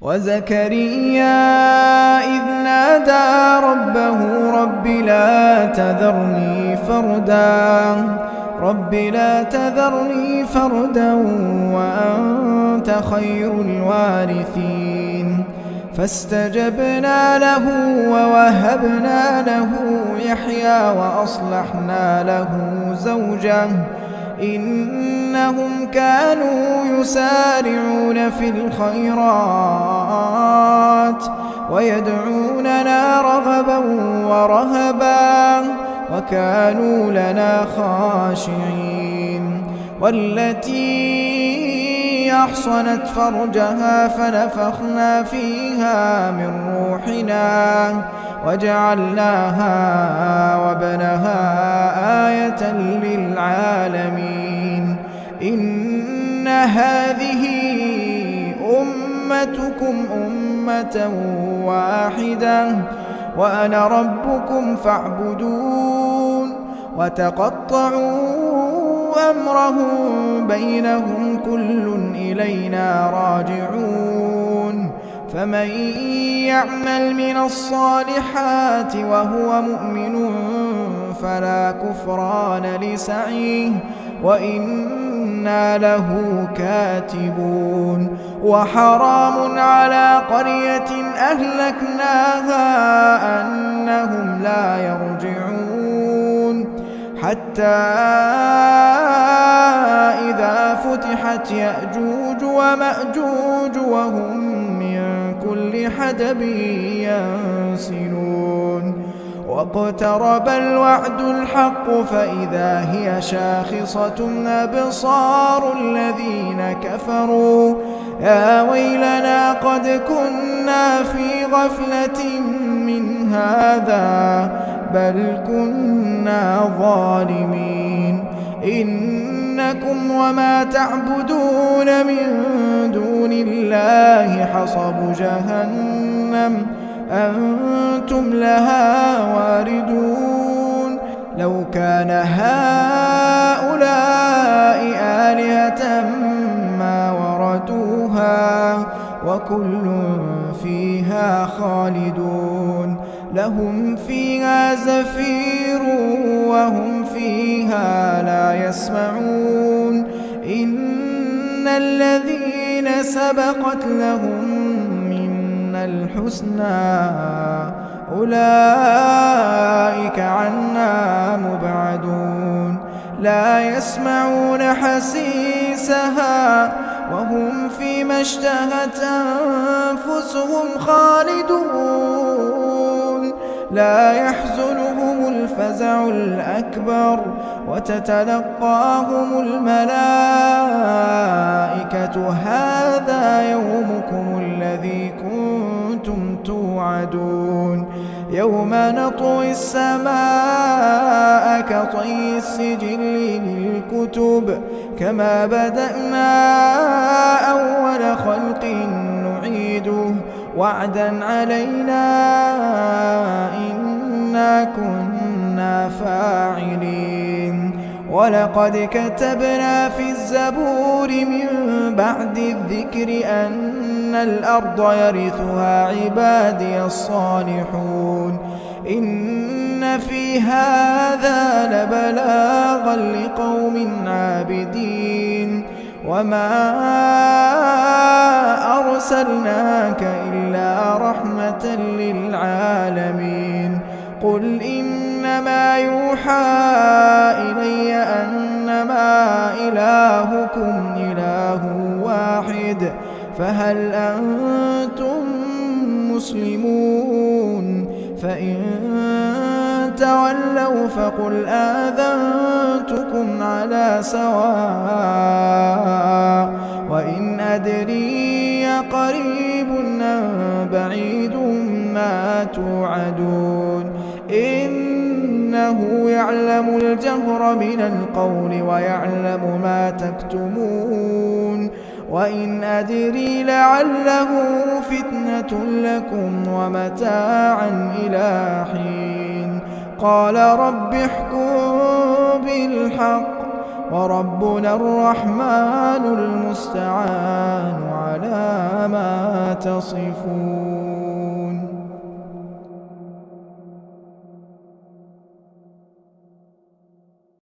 وزكريا إذ نادى ربه رب لا تذرني فردا وأنت خير الوارثين فاستجبنا له ووهبنا له يحيى وأصلحنا له زوجه إنهم كانوا يسارعون في الخيرات ويدعوننا رغبا ورهبا وكانوا لنا خاشعين والتي أحصنت فرجها فنفخنا فيها من روحنا وجعلناها وابنها آية للعالمين إن هذه أمتكم أمة واحدة وأنا ربكم فاعبدون وتقطعوا أمرهم بينهم كل إلينا راجعون فمن يعمل من الصالحات وهو مؤمن فلا كفران لسعيه وإنا له كاتبون وحرام على قرية أهلكناها أنهم لا يرجعون حتى إذا فتحت يأجوج ومأجوج وهم من كل حدب ينسلون واقترب الوعد الحق فإذا هي شاخصة أبصار الذين كفروا يا ويلنا قد كنا في غفلة من هذا بل كنا ظالمين إنكم وما تعبدون من دون الله حصب جهنم أنتم لها واردون لو كان هؤلاء آلهة ما وردوها وكل فيها خالدون لهم فيها زفير وهم فيها لا يسمعون إن الذين سبقت لهم الحسنى أولئك عنها مبعدون لا يسمعون حسيسها وهم فيما اشتهت أنفسهم خالدون لا يحزنهم الفزع الأكبر وتتلقاهم الملائكة هذا يومكم الذي كنتم توعدون يوم نطوي السماء كطي السجل للكتب كما بدأنا أول خلق نعيده وعدا علينا إنا كنا فاعلين ولقد كتبنا في الزبور من بعد الذكر أن الأرض يرثها عبادي الصالحون إن في هذا لبلاغا لقوم عابدين وما أرسلناك إلا رحمة للعالمين قل إنما يوحى إلي أنما إلهكم إله واحد فهل أنتم مسلمون فإن تولوا فقل آذنتكم على سواء وإن أدري قريب أم بعيد ما توعدون إنه يعلم الجهر من القول ويعلم ما تكتمون وإن أدري لعله فتنة لكم ومتاعا إلى حين قال رب احكم بالحق وربنا الرحمن المستعان على ما تصفون.